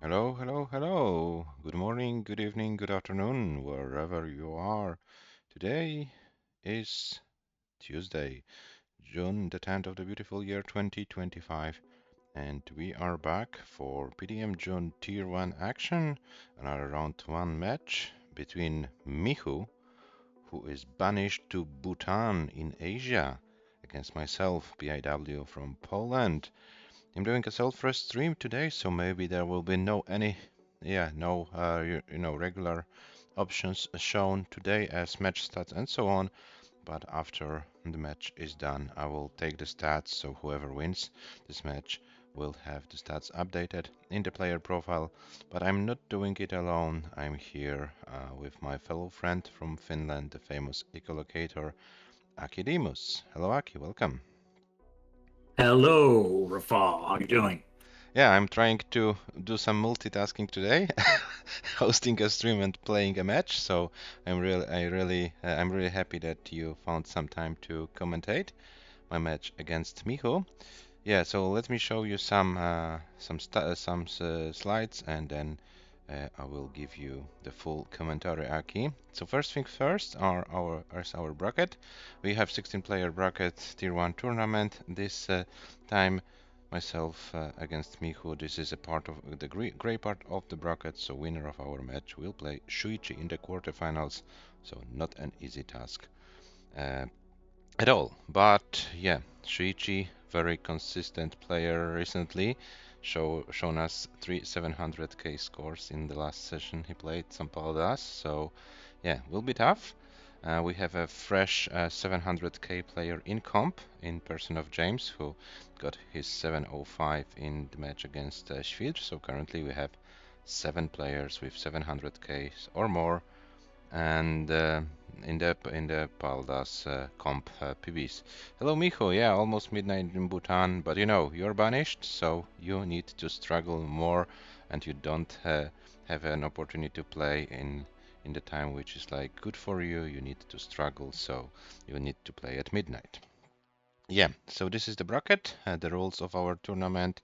Hello, hello, hello. Good morning, good evening, good afternoon, wherever you are. Today is Tuesday, June the 10th of the beautiful year 2025, and we are back for PDM June Tier 1 action, another round 1 match between MICHU, who is banished to Bhutan in Asia, against myself, PIW from Poland. I'm doing a self-rest stream today, so maybe there will be no regular options shown today as match stats and so on. But after the match is done, I will take the stats, so whoever wins this match will have the stats updated in the player profile. But I'm not doing it alone. I'm here with my fellow friend from Finland, the famous echolocator Aki Dimus. Hello, Aki, welcome. Hello, Rafal. How you doing? Yeah, I'm trying to do some multitasking today, hosting a stream and playing a match. So I'm really happy that you found some time to commentate my match against Miho. Yeah, so let me show you some slides, and then I will give you the full commentary, Aki. So first thing first is our bracket. We have 16-player bracket Tier 1 tournament. This time myself against Mihu. This is a part of the gray part of the bracket. So winner of our match will play Shuichi in the quarterfinals. So not an easy task. Uh, at all. But yeah, Shuichi, very consistent player recently, shown us three 700k scores in the last session he played some Paldas. So yeah, will be tough. We have a fresh 700k player in comp in person of James, who got his 705 in the match against Schwitz. So currently we have 7 players with 700k or more, and in the Paldas comp PBs. Hello, Micho. Yeah, almost midnight in Bhutan, but you're banished, so you need to struggle more, and you don't have an opportunity to play in the time which is like good for you. You need to struggle, so you need to play at midnight. Yeah, so this is the bracket, the rules of our tournament.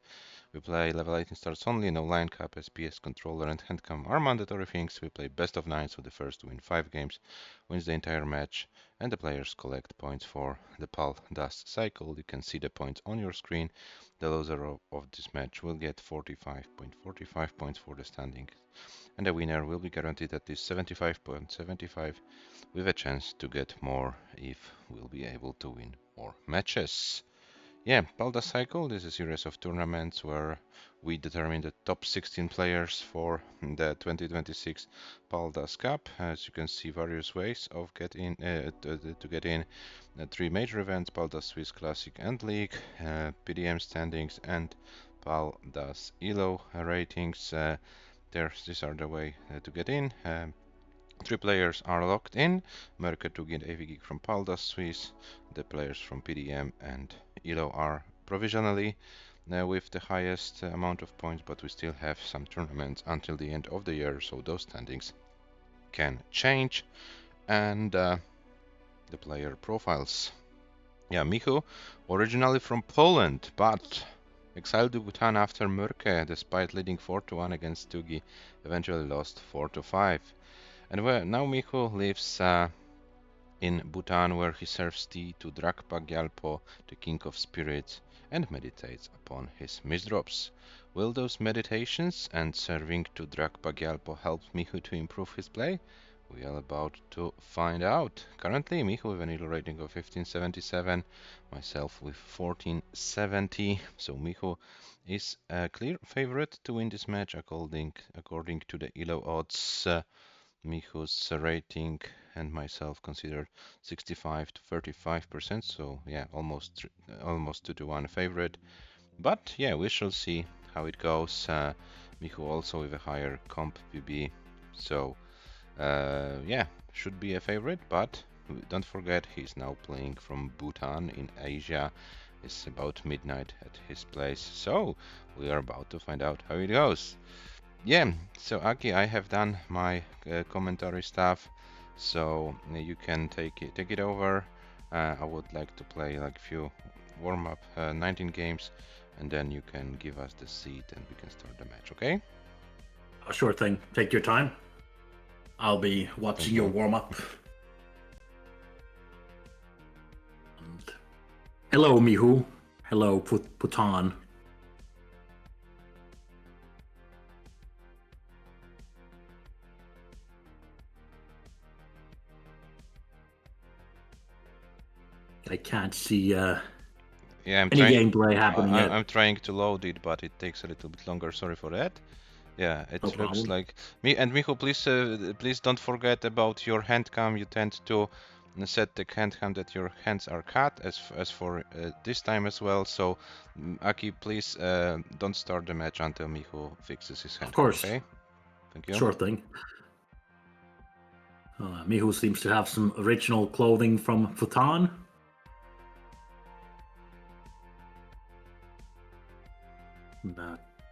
We play level 18 starts only, no line cap, SPS, controller, and handcam are mandatory things. We play best of 9, so the first to win 5 games wins the entire match, and the players collect points for the PAL dust cycle. You can see the points on your screen. The loser of this match will get 45.45 points for the standing, and the winner will be guaranteed at least 75.75 with a chance to get more if we'll be able to win more matches. Yeah, Palda Cycle, this is a series of tournaments where we determine the top 16 players for the 2026 Paldas Cup. As you can see, various ways of to get in. 3 major events: Paldas Swiss Classic and League, PDM standings, and Paldas ELO ratings. These are the way to get in. 3 players are locked in: Merke, Tugin, AVG from Paldas Swiss. The players from PDM and ELO are provisionally with the highest amount of points, but we still have some tournaments until the end of the year, so those standings can change. And the player profiles. Yeah, Michu, originally from Poland, but exiled to Bhutan after Merke, despite leading 4-1 against Tugi, eventually lost 4-5. And now Michu lives in Bhutan, where he serves tea to Drakpa Gyalpo, the king of spirits, and meditates upon his misdrops. Will those meditations and serving to Drakpa Gyalpo help Mihu to improve his play? We are about to find out. Currently, Mihu with an elo rating of 1577, myself with 1470. So Mihu is a clear favorite to win this match according to the elo odds. Michu's rating and myself considered 65 to 35%, so yeah, almost 2-1 favorite. But yeah, we shall see how it goes. Michu also with a higher comp PB, so yeah, should be a favorite, but don't forget he's now playing from Bhutan in Asia. It's about midnight at his place, so we are about to find out how it goes. Yeah, so Aki, I have done my commentary stuff, so you can take it over. I would like to play like few warm up 19 games, and then you can give us the seed and we can start the match. Okay? Sure thing. Take your time. I'll be watching your warm-up. Hello, MICHU. Hello, Putan. I can't see Yeah, any gameplay happening yet. I'm trying to load it, but it takes a little bit longer. Sorry for that. Yeah, it looks like me. And MICHU, please don't forget about your hand cam. You tend to set the hand cam that your hands are cut, as for this time as well. So, Aki, please don't start the match until MICHU fixes his hand. Of course. Okay. Thank you. Sure thing. MICHU seems to have some original clothing from Futan.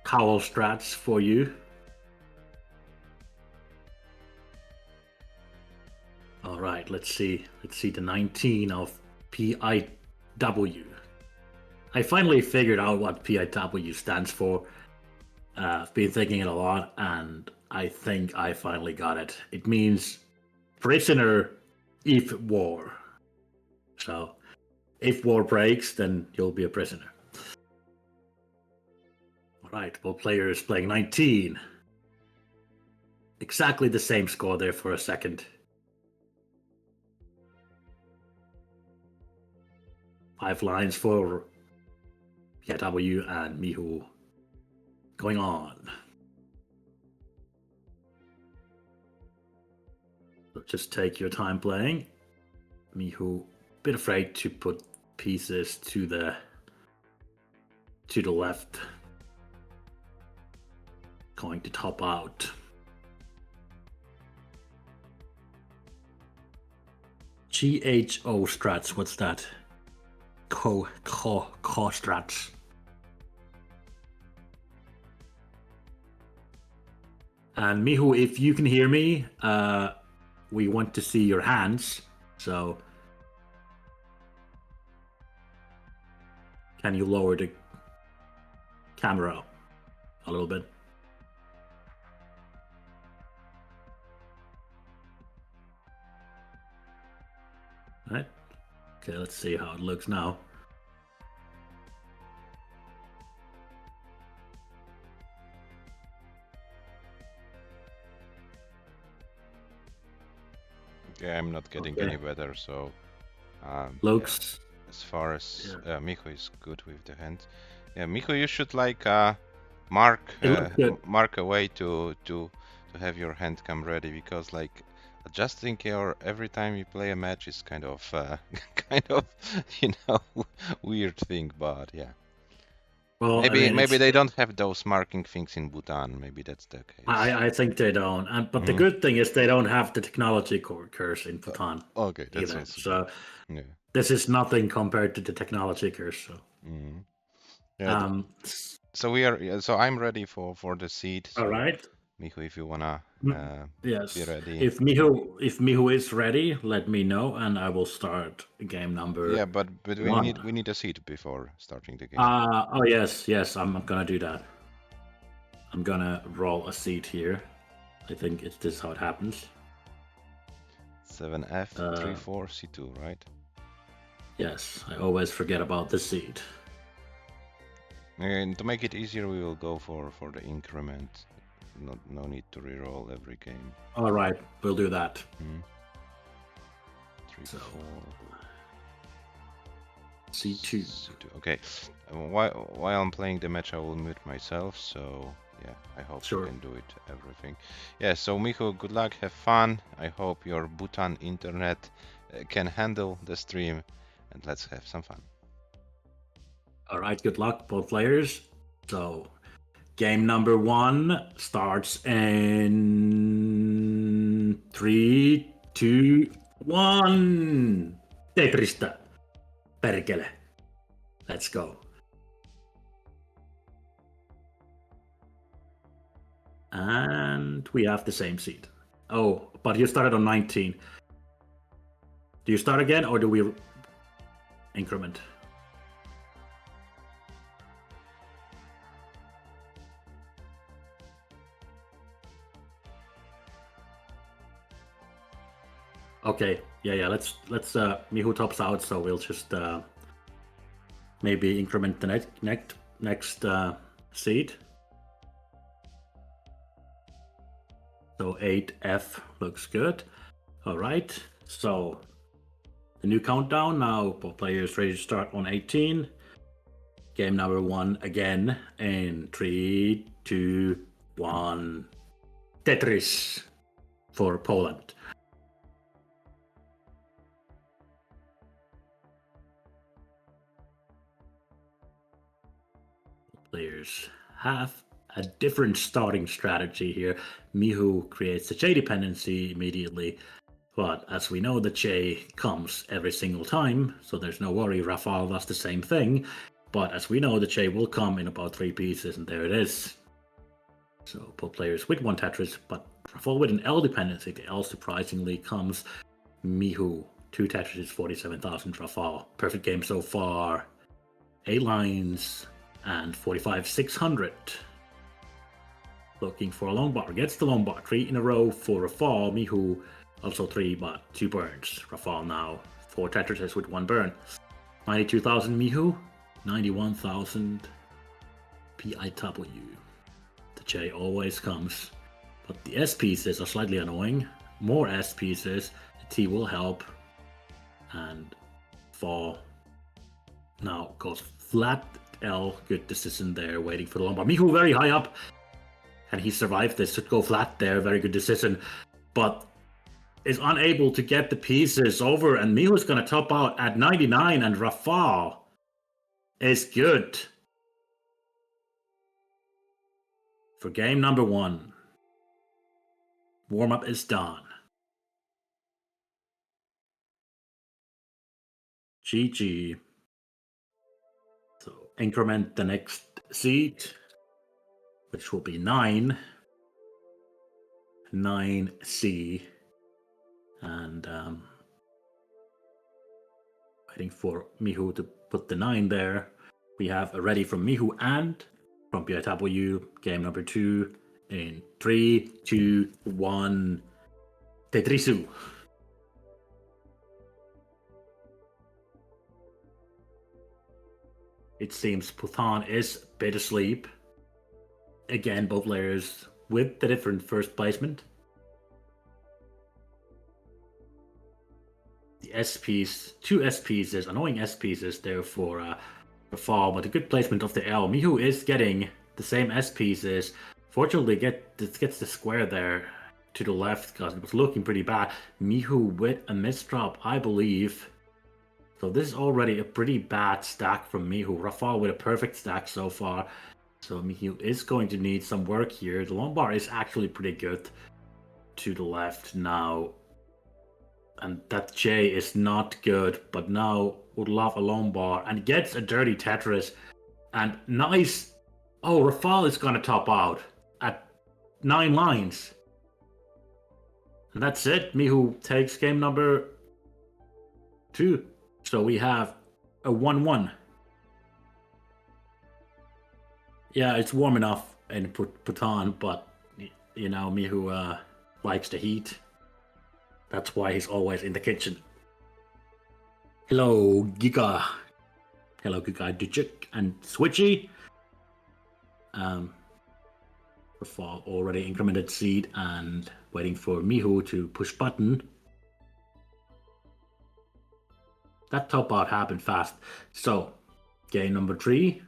Cowl strats for you. All right, let's see. Let's see the 19 of PIW. I finally figured out what PIW stands for. I've been thinking it a lot, and I think I finally got it. It means prisoner if war. So, if war breaks, then you'll be a prisoner. All right, both players playing 19. Exactly the same score there for a second. 5 lines for PIW and MICHU going on. So just take your time playing. MICHU, a bit afraid to put pieces to the left. Going to top out. GHO strats, what's that? Co strats. And MICHU, if you can hear me, we want to see your hands. So, can you lower the camera a little bit? Right. Okay, let's see how it looks now. Yeah, I'm not getting any better, so looks yeah. As far as MICHU is good with the hand. Yeah, MICHU, you should like mark a way to have your hand cam ready, because like adjusting your every time you play a match is kind of weird thing, but yeah. Well, maybe they don't have those marking things in Bhutan. Maybe that's the case. I think they don't. But the good thing is they don't have the technology curse in Bhutan. Okay, that's either. also So this is nothing compared to the technology curse. So. Yeah. So I'm ready for the seed. So all right. MICHU, if you wanna yes. be ready. If MICHU is ready, let me know and I will start game number. Yeah, but we need a seed before starting the game. Oh yes, I'm gonna do that. I'm gonna roll a seed here. I think this is how it happens. 7F 3-4 C2, right? Yes, I always forget about the seed. And to make it easier, we will go for the increment. No need to reroll every game. All right, we'll do that. 3-4 C2. Okay. While I'm playing the match, I will mute myself. So yeah, I hope you can do it. Everything. Yeah. So MICHU, good luck. Have fun. I hope your Bhutan internet can handle the stream, and let's have some fun. All right. Good luck, both players. So, game number 1 starts in 3, 2, 1. Tetristä. Perkele. Let's go. And we have the same seed. Oh, but you started on 19. Do you start again or do we increment? Okay, yeah. Let's MICHU tops out, so we'll just maybe increment the next seed. So 8F looks good. All right, so the new countdown now. Both players ready to start on 18. Game number 1 again in 3, 2, 1. Tetris for Poland. Players have a different starting strategy here. MICHU creates a J dependency immediately, but as we know, the J comes every single time, so there's no worry. Rafał does the same thing, but as we know, the J will come in about 3 pieces, and there it is. So both players with 1 Tetris, but Rafał with an L dependency. The L surprisingly comes. MICHU 2 Tetris, 47,000. Rafał, perfect game so far. 8 lines and 45,600. Looking for a long bar, gets the long bar. 3 in a row for Rafał. MICHU also 3, but 2 burns. Rafał now 4 Tetrises with 1 burn. 92,000 MICHU, 91,000 PIW. The J always comes, but the S pieces are slightly annoying. More S pieces, the T will help, and fall now goes flat L. Good decision there, waiting for the long bar. MICHU very high up, and he survived this. Should go flat there, very good decision, but is unable to get the pieces over, and MICHU is going to top out at 99, and Rafał is good for game number 1. Warm-up is done. GG. So increment the next seed, which will be 9. 9C. And waiting for MICHU to put the 9 there. We have a ready from MICHU and from PIW. Game number 2 in 3, 2, 1. Tetrisu. It seems Puthan is a bit asleep. Again, both players with the different first placement. The S piece, 2 S pieces, annoying S pieces there for Rafał, but a good placement of the L. MICHU is getting the same S pieces. Fortunately, gets the square there to the left because it was looking pretty bad. MICHU with a misdrop, I believe. So this is already a pretty bad stack from MICHU. Rafał with a perfect stack so far. So MICHU is going to need some work here. The long bar is actually pretty good to the left now. And that J is not good, but now would love a long bar and gets a dirty Tetris. And nice. Oh, Rafał is going to top out at 9 lines. And that's it. MICHU takes game number 2. So we have a 1-1. Yeah, it's warm enough in Puthan, but you know, MICHU likes the heat. That's why he's always in the kitchen. Hello, Giga. Hello, Giga Dujik and Switchy. Rafał already incremented seed and waiting for MICHU to push button. That top out happened fast. So, game number 3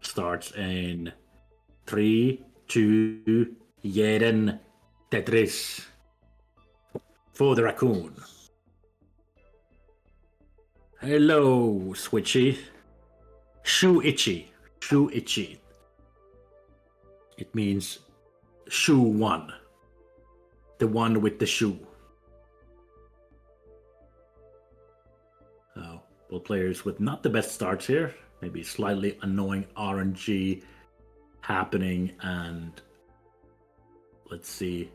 starts in 3, 2, 1. Tetris for the raccoon. Hello, Switchy. Shoe itchy. Shoe itchy. It means shoe 1. The one with the shoe. Both players with not the best starts here. Maybe slightly annoying RNG happening, and let's see.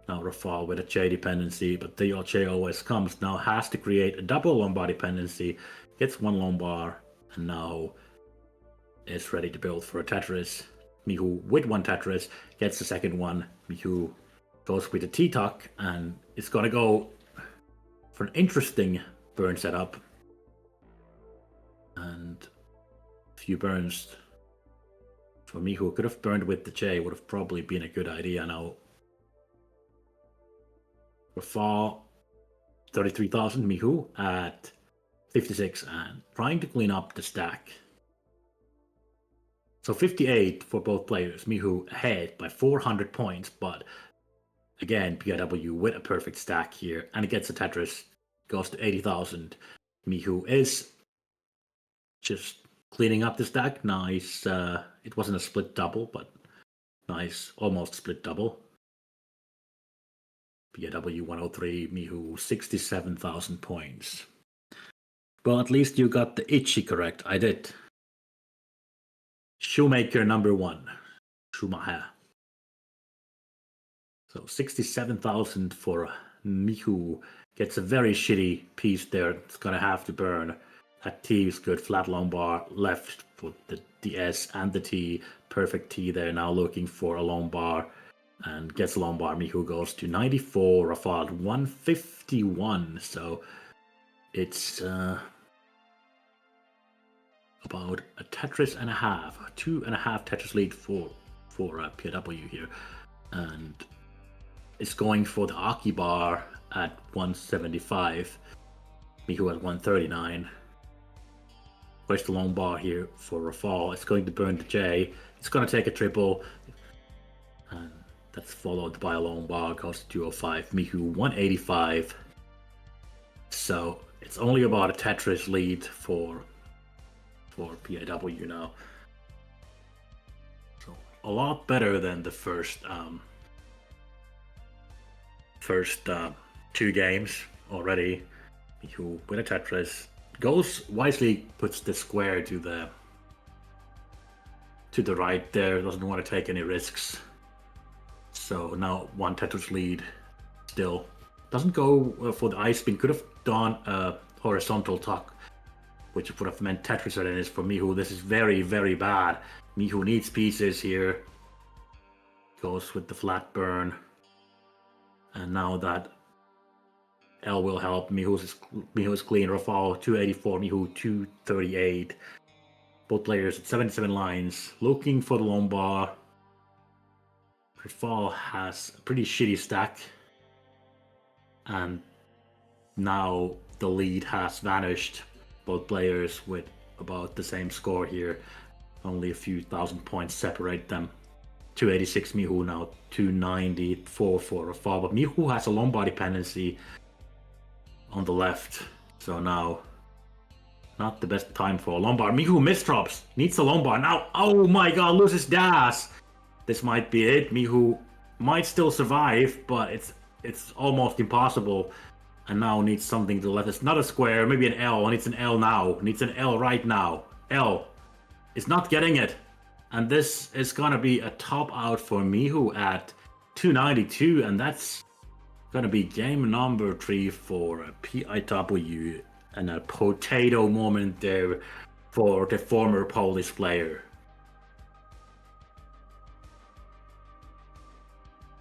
Now Rafał with a J dependency, but the J always comes. Now has to create a double long bar dependency. Gets 1 long bar, and now is ready to build for a Tetris. MICHU with 1 Tetris gets the second one. MICHU goes with a T-tuck, and it's gonna go for an interesting burn setup. And a few burns for MICHU. Could have burned with the J, would have probably been a good idea. Now, Rafal, 33,000, MICHU at 56, and trying to clean up the stack. So 58 for both players. MICHU ahead by 400 points, but again, PIW with a perfect stack here, and it gets a Tetris, goes to 80,000. MICHU is just cleaning up the stack. Nice. It wasn't a split double, but nice, almost split double. PIW 103, MICHU 67,000 points. Well, at least you got the Ichi correct. I did. Shoemaker number 1. Schumacher. So 67,000 for MICHU. Gets a very shitty piece there. It's gonna have to burn. That T is good. Flat long bar left for the S and the T. Perfect T there. Now looking for a long bar. And gets a long bar. MICHU goes to 94. Rafal 151. So it's about a Tetris and a half. 2.5 Tetris lead for PIW here. And it's going for the Aki bar at 175. MICHU at 139. Where's the long bar here for Rafal? It's going to burn the J. It's going to take a triple. And that's followed by a long bar. Goes to 205. MICHU 185. So it's only about a Tetris lead for PIW now. So a lot better than the first two games already. MICHU with a Tetris goes wisely, puts the square to the right there. Doesn't want to take any risks. So now one Tetris lead. Still doesn't go for the ice spin. Could have done a horizontal tuck, which would have meant Tetris readiness for MICHU. This is very, very bad. MICHU needs pieces here. Goes with the flat burn. And now that L will help. MICHU is clean. Rafal 284, MICHU 238. Both players at 77 lines. Looking for the long bar. Rafal has a pretty shitty stack. And now the lead has vanished. Both players with about the same score here. Only a few thousand points separate them. 286 MICHU now, 294 for Rafal. But MICHU has a long bar dependency on the left. So now, not the best time for a long bar. MICHU misdrops, needs a long bar. Now, oh my god, loses dash. This might be it. MICHU might still survive, but it's almost impossible. And now needs something to the left. It's not a square, maybe an L. Needs an L now. Needs an L right now. L is not getting it. And this is gonna be a top out for MICHU at 292, and that's gonna be game number 3 for PIW, and a potato moment there for the former Polish player.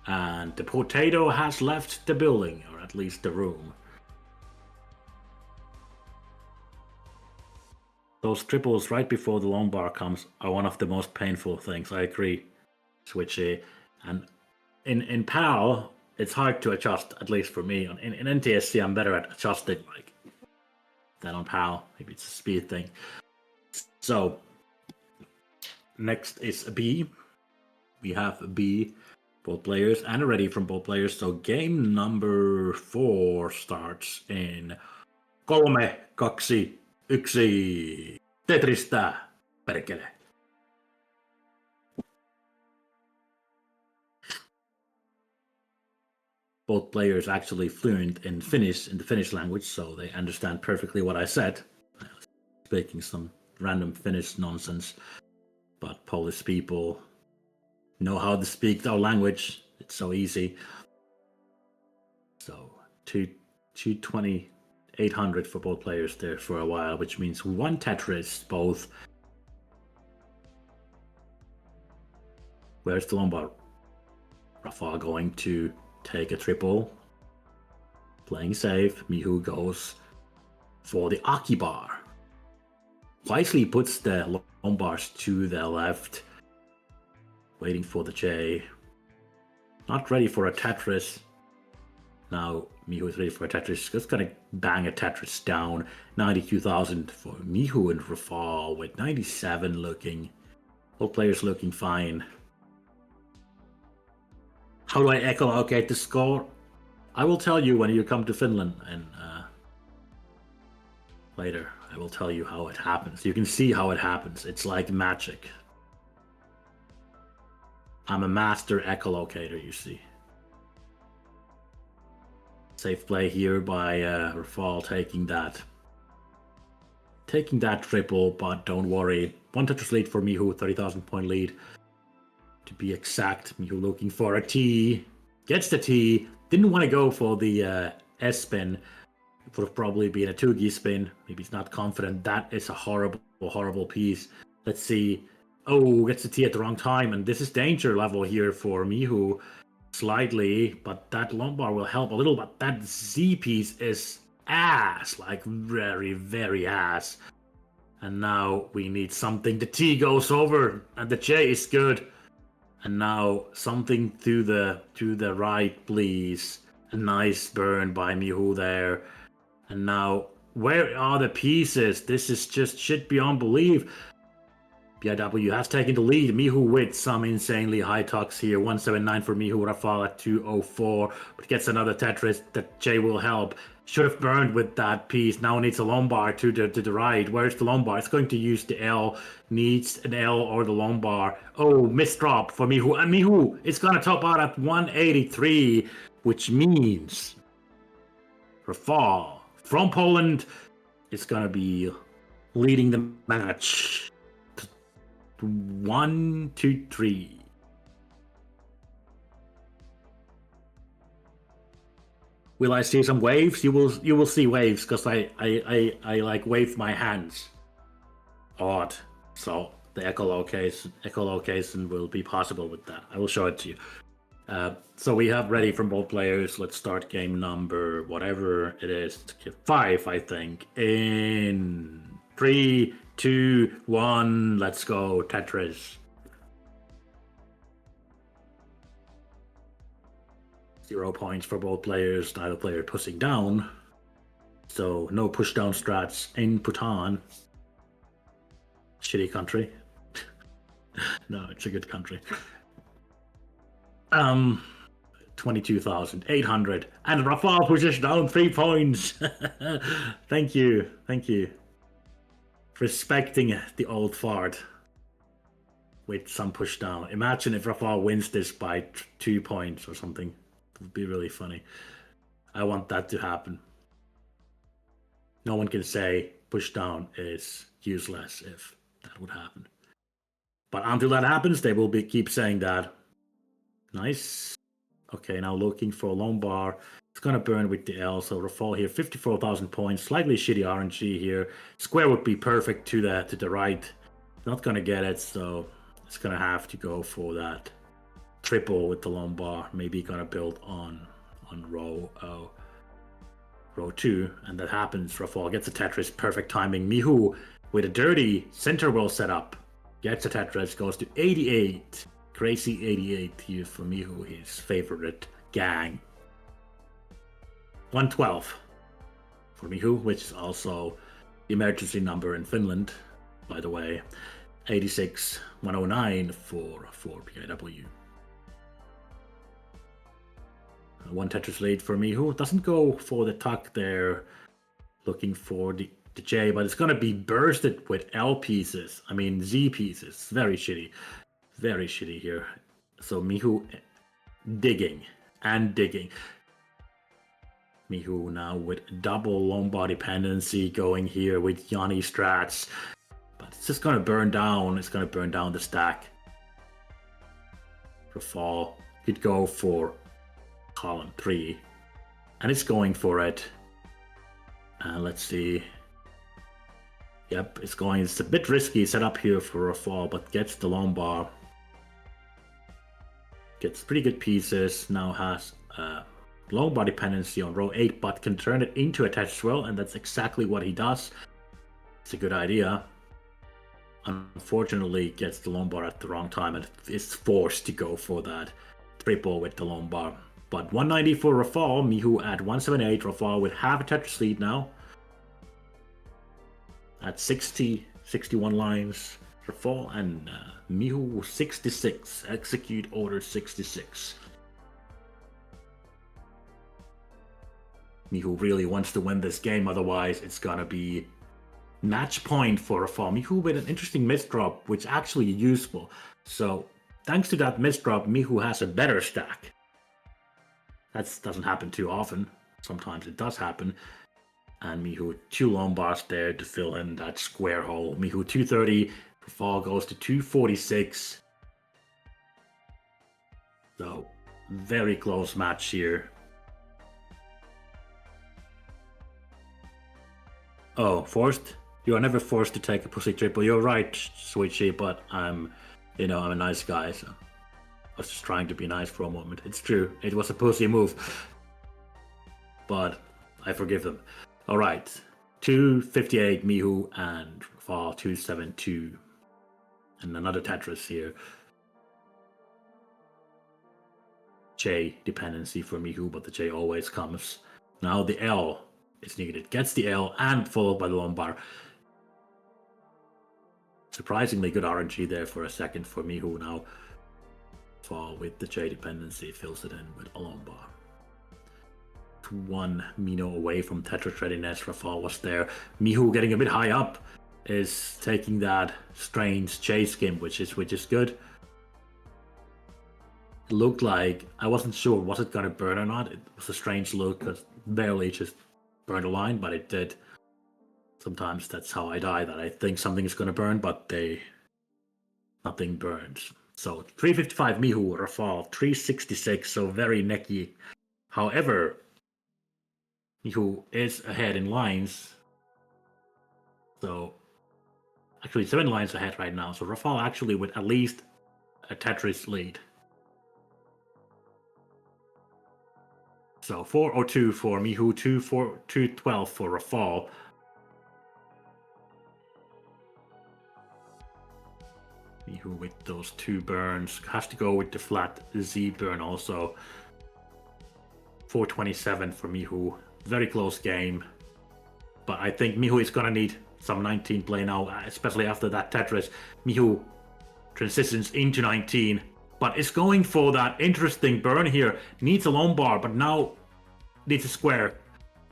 And the potato has left the building, or at least the room. Those triples right before the long bar comes are one of the most painful things. I agree, Switchy. And in PAL, it's hard to adjust, at least for me. In NTSC, I'm better at adjusting than on PAL. Maybe it's a speed thing. So, next is B. We have B, both players, and a ready from both players. So game number 4 starts in 3, 2, 1. Tetristä, perkele. Both players actually fluent in Finnish, in the Finnish language, so they understand perfectly what I said. I was speaking some random Finnish nonsense, but Polish people know how to speak our language. It's so easy. So 220, 800 for both players there for a while, which means 1 Tetris both. Where's the long bar? Rafal going to take a triple. Playing safe, MICHU goes for the Akibar. Wisely puts the Lombards to the left. Waiting for the J. Not ready for a Tetris. Now MICHU is ready for a Tetris. Just gonna bang a Tetris down. 92,000 for MICHU and Rafal with 97 looking. All players looking fine. How do I echolocate the score? I will tell you when you come to Finland, and later I will tell you how it happens. You can see how it happens. It's like magic. I'm a master echolocator, you see. Safe play here by Rafal taking that triple, but don't worry. 1 Tetris lead for MICHU, 30,000 point lead. To be exact, MICHU looking for a T. Gets the T. Didn't want to go for the S spin. It would have probably been a 2G spin. Maybe he's not confident. That is a horrible, horrible piece. Let's see. Oh, gets the T at the wrong time. And this is danger level here for MICHU. Slightly, but that Lombard will help a little, but that Z piece is ass, like very, very ass. And now we need something. The T goes over, and the J is good. And now something to the right, please. A nice burn by MICHU there. And now, where are the pieces? This is just shit beyond belief. PIW has taken the lead. MICHU with some insanely high talks here. 179 for MICHU. Rafal at 204. But gets another Tetris. That J will help. Should have burned with that piece. Now needs a Lombard to the right. Where's the Lombard? It's going to use the L. Needs an L or the Lombard. Oh, missed drop for MICHU. And MICHU is going to top out at 183. Which means Rafal from Poland is going to be leading the match. 1, 2, 3. Will I see some waves? You will see waves because I like wave my hands. Odd. So the echolocation will be possible with that. I will show it to you. So we have ready from both players. Let's start game number whatever it is. 5, I think. In 3, 2, 1. Let's go, Tetris. 0 points for both players. Neither player pushing down. So no push down strats in Bhutan. Shitty country. No, it's a good country. 22,800. And Rafal pushes down 3 points. Thank you. Respecting the old fart with some push down. Imagine if Rafal wins this by 2 points or something. It would be really funny. I want that to happen. No one can say push down is useless if that would happen. But until that happens, they will keep saying that. Nice. Okay, now looking for Lombard. It's gonna burn with the L, so Rafal here, 54,000 points. Slightly shitty RNG here. Square would be perfect to the right. Not gonna get it, so it's gonna have to go for that triple with the Lombard. Maybe gonna build on row 2, and that happens. Rafal gets a Tetris, perfect timing. MICHU with a dirty center wheel setup gets a Tetris, goes to 88. Crazy 88 here for MICHU, his favorite gang. 112 for MICHU, which is also the emergency number in Finland, by the way. 86, 109 for PIW. 1 Tetris lead for MICHU. Doesn't go for the tuck there, looking for the J, but it's going to be bursted with L pieces. I mean, Z pieces. Very shitty. Very shitty here. So MICHU digging. MICHU now with double Lombard dependency going here with Yanni strats. But it's just going to burn down. It's going to burn down the stack. Rafal could go for column 3. And it's going for it. Let's see. Yep, it's a bit risky setup here for Rafal, but gets the Lombard. Gets pretty good pieces. Now has long bar dependency on row 8, but can turn it into a Tetris as well, and that's exactly what he does. It's a good idea. Unfortunately, gets the long bar at the wrong time and is forced to go for that triple with the long bar. But 190 for Rafal, MICHU at 178, Rafal with half a Tetris lead now. At 61 lines, Rafal, and MICHU 66, execute order 66. MICHU really wants to win this game, otherwise it's gonna be match point for Rafal. MICHU with an interesting misdrop, which actually is useful. So thanks to that misdrop, MICHU has a better stack. That doesn't happen too often. Sometimes it does happen. And MICHU 2 long bars there to fill in that square hole. MICHU 230, Rafal goes to 246. So very close match here. Oh, forced? You are never forced to take a pussy triple. You're right, Switchy, but I'm a nice guy, so I was just trying to be nice for a moment. It's true, it was a pussy move, but I forgive them. All right, 258 MICHU and Rafal 272, and another Tetris here. J dependency for MICHU, but the J always comes. Now the L is needed. Gets the L and followed by the long bar. Surprisingly good RNG there for a second for MICHU now. Fall with the J dependency, fills it in with a long bar. 1 Mino away from Tetris readiness. Rafal was there. MICHU getting a bit high up is taking that strange J skim, which is good. It looked like, I wasn't sure was it gonna burn or not. It was a strange look because barely just burned a line, but it did. Sometimes that's how I die, that I think something is gonna burn, but nothing burns. So 355 MICHU, Rafal 366, so very necky. However, MICHU is ahead in lines. So actually 7 lines ahead right now. So Rafal actually with at least a Tetris lead. So 402 for MICHU, 212 for Rafal. MICHU with those 2 burns. Has to go with the flat Z burn also. 427 for MICHU. Very close game. But I think MICHU is gonna need some 19 play now, especially after that Tetris. MICHU transitions into 19, but is going for that interesting burn here. Needs a long bar, but now needs a square.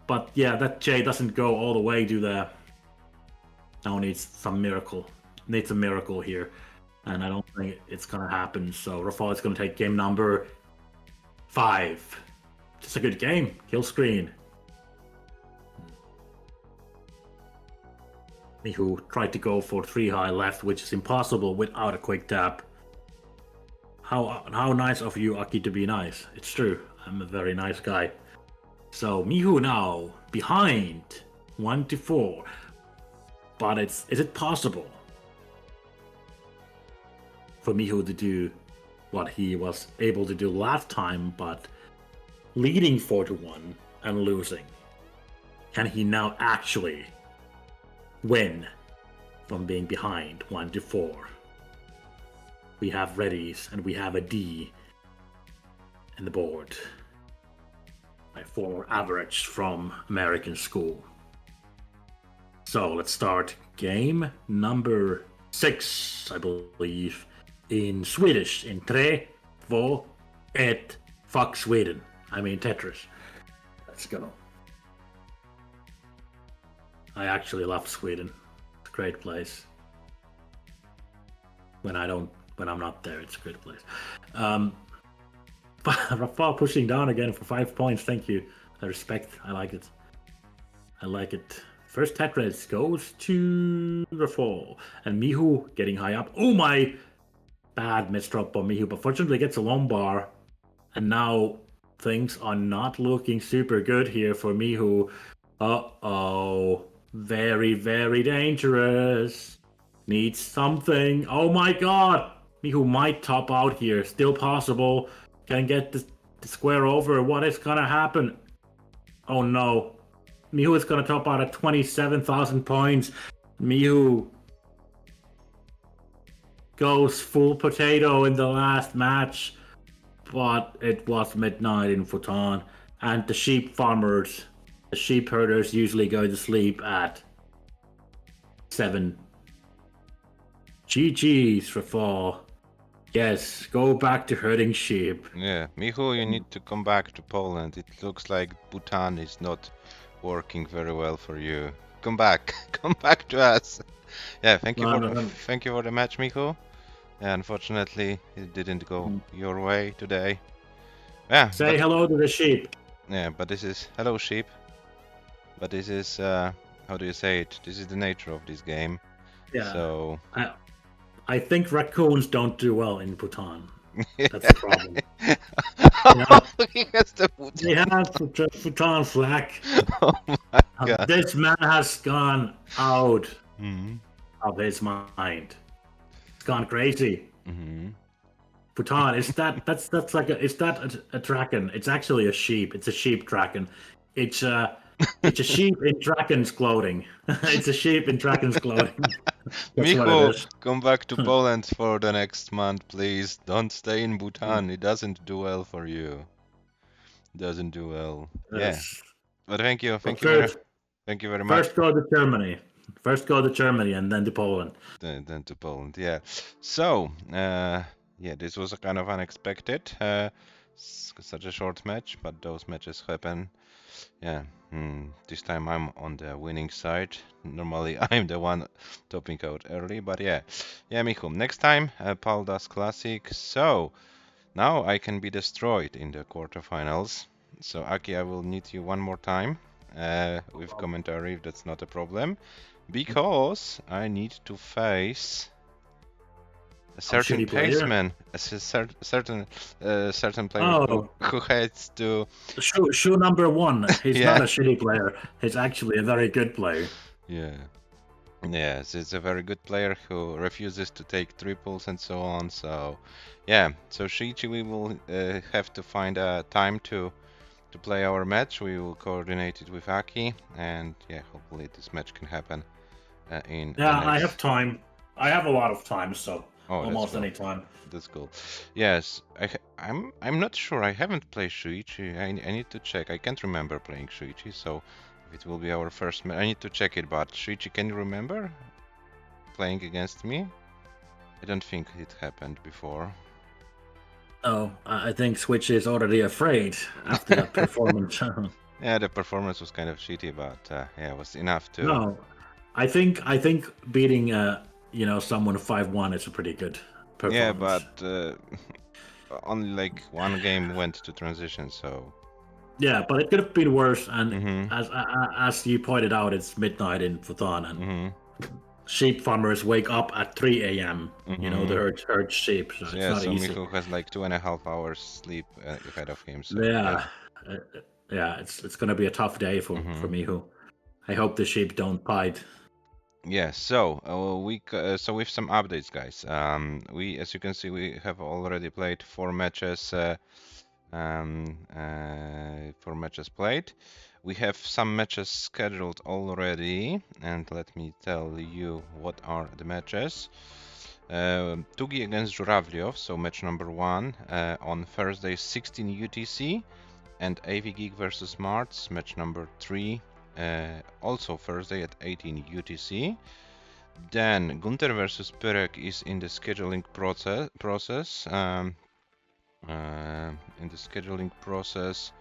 But yeah, that J doesn't go all the way to the... Now needs some miracle. Needs a miracle here. And I don't think it's gonna happen. So Rafal is gonna take game number 5. Just a good game. Kill screen. MICHU tried to go for 3 high left, which is impossible without a quick tap. How nice of you, Aki, to be nice. It's true. I'm a very nice guy. So MICHU now behind 1-4. But is it possible for MICHU to do what he was able to do last time, but leading 4-1 and losing? Can he now actually win from being behind 1-4? We have readies and we have a D in the board. My former average from American school. So let's start game number 6, I believe, in Swedish. In 3, 2, 1, fuck Sweden. I mean Tetris. Let's go. I actually love Sweden. It's a great place. When I'm not there, it's a great place. Rafal pushing down again for 5 points. Thank you. I respect. I like it. I like it. First Tetris goes to Rafal. And MICHU getting high up. Oh my! Bad misdrop on MICHU, but fortunately gets a long bar. And now things are not looking super good here for MICHU. Uh-oh. Very, very dangerous. Needs something. Oh my god! MICHU might top out here. Still possible. Can get this square over. What is gonna happen? Oh no. MICHU is gonna top out at 27,000 points. MICHU goes full potato in the last match, but it was midnight in Bhutan, and the sheep farmers, the sheep herders usually go to sleep at 7. GG's for fall. Yes, go back to herding sheep. Yeah, MICHU, you need to come back to Poland. It looks like Bhutan is not working very well for you. Come back, come back to us. Yeah, thank you for the match, MICHU. Yeah, unfortunately, it didn't go your way today. Yeah. Say hello to the sheep. Yeah, but this is hello sheep. But this is how do you say it? This is the nature of this game. Yeah. So I think raccoons don't do well in Bhutan. That's the problem. He has the Bhutan. They have Bhutan flag. Oh my god. This man has gone out of his mind. It's gone crazy. Bhutan, is that's like a dragon? It's actually a sheep. It's a sheep dragon. It's a sheep in dragon's clothing. It's a sheep in dragon's clothing. MICHU, come back to Poland for the next month, please. Don't stay in Bhutan. It doesn't do well for you. Doesn't do well. Yes. Yeah. But thank you very much. First go to Germany. First go to Germany and then to Poland. Then to Poland, yeah. So, yeah, this was a kind of unexpected. Such a short match, but those matches happen. Yeah, this time I'm on the winning side. Normally I'm the one topping out early, but yeah. Yeah, MICHU, next time, Paldas Classic. So, now I can be destroyed in the quarterfinals. So, Aki, I will need you one more time with commentary, if that's not a problem. Because I need to face a certain paceman, a certain player who has to. Shoe number 1. He's not a shitty player. He's actually a very good player. Yeah. Yes, it's a very good player who refuses to take triples and so on. So, yeah. So Shiichi, we will have to find a time to play our match. We will coordinate it with Aki, and yeah, hopefully this match can happen in. Yeah, I have time. I have a lot of time, so almost any time. That's cool. Yes, I'm not sure. I haven't played Shuichi. I need to check. I can't remember playing Shuichi, so if it will be our first match, I need to check it. But Shuichi, can you remember playing against me? I don't think it happened before. Oh, I think Switch is already afraid after that performance. Yeah, the performance was kind of shitty, but yeah, it was enough to. No, I think beating someone 5-1 is a pretty good performance. Yeah, but only like one game went to transition, so. Yeah, but it could have been worse. And as you pointed out, it's midnight in Bhutan, and sheep farmers wake up at 3 a.m. You know, the herd sheep. So it's not easy. MICHU has like 2.5 hours sleep ahead of him. So, yeah, it's gonna be a tough day for MICHU. I hope the sheep don't bite. Yeah, so so with some updates, guys. We, as you can see, we have already played 4 matches. 4 matches played. We have some matches scheduled already, and let me tell you what are the matches. Tugi against Żurawliow, so match number 1 on Thursday 16 UTC, and AV Geek versus Marts, match number 3. Also Thursday at 18 UTC. Then Gunter versus Pyrek is in the scheduling process. In the scheduling process,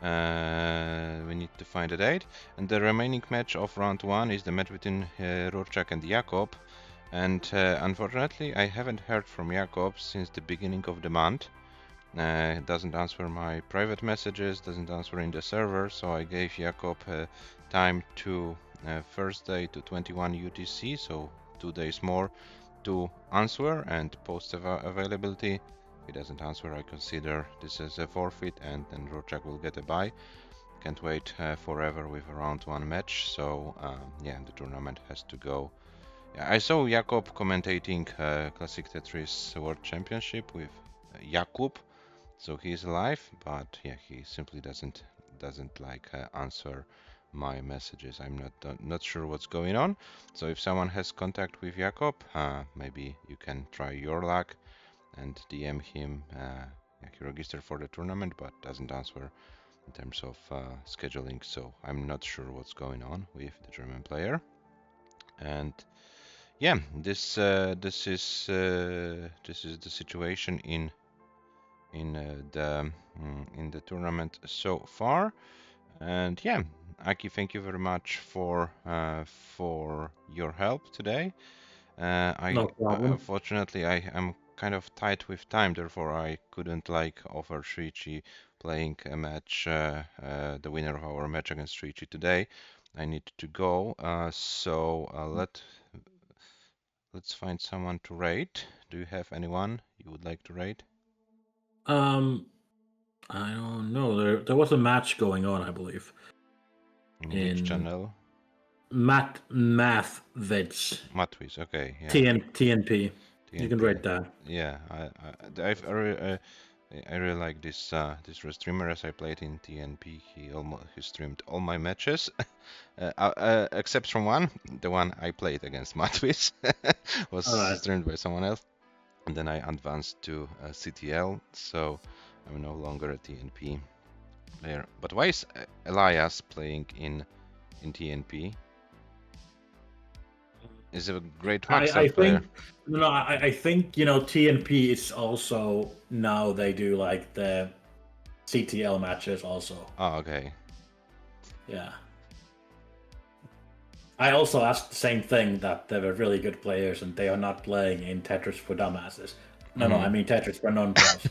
we need to find a date. And the remaining match of round 1 is the match between Rurczak and Jakob. And unfortunately, I haven't heard from Jakob since the beginning of the month. Doesn't answer my private messages, doesn't answer in the server, so I gave Jakob time to Thursday to 21 UTC, so 2 days more to answer and post availability. If he doesn't answer, I consider this as a forfeit, and then Rurczak will get a bye. Can't wait forever with a round 1 match, so yeah, the tournament has to go. Yeah, I saw Jakob commentating Classic Tetris World Championship with Jakub. So he's alive, but yeah, he simply doesn't like answer my messages. I'm not sure what's going on. So if someone has contact with Jakob, maybe you can try your luck and DM him. He registered for the tournament but doesn't answer in terms of scheduling. So I'm not sure what's going on with the German player. And yeah, this is the situation in the tournament so far. And yeah, Aki, thank you very much for your help today. No problem. Unfortunately I am kind of tight with time, therefore I couldn't like offer Shuichi playing a match, the winner of our match against Shuichi today. I need to go, so let's find someone to rate. Do you have anyone you would like to rate? I don't know. There was a match going on, I believe. In which channel? Math Vids. Matwiz, okay, yeah. TNP. You can rate that. Yeah, I really like this streamer. As I played in TNP, he streamed all my matches, except from one. The one I played against Matwiz was streamed by someone else, and then I advanced to CTL, so I'm no longer a TNP player. But why is Elias playing in TNP? Is a great Maxel player. I think TNP is also now they do like the CTL matches also. Oh, okay. Yeah. I also asked the same thing, that they were really good players and they are not playing in Tetris for dumbasses. No, I mean Tetris for non-pros.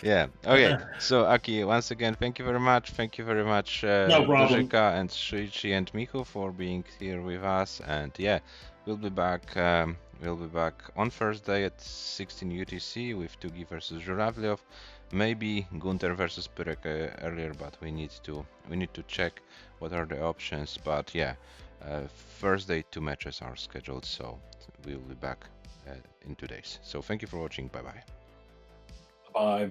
Yeah. Okay. So Aki, once again, thank you very much. Thank you very much, No problem. Dużyka and Shuichi and Michu for being here with us. And yeah, we'll be back. We'll be back on Thursday at 16 UTC with Tugi versus Żurawliow. Maybe Gunter versus Pyrek earlier, but we need to check what are the options. But yeah, Thursday 2 matches are scheduled, so we will be back in 2 days. So thank you for watching. Bye bye. Bye.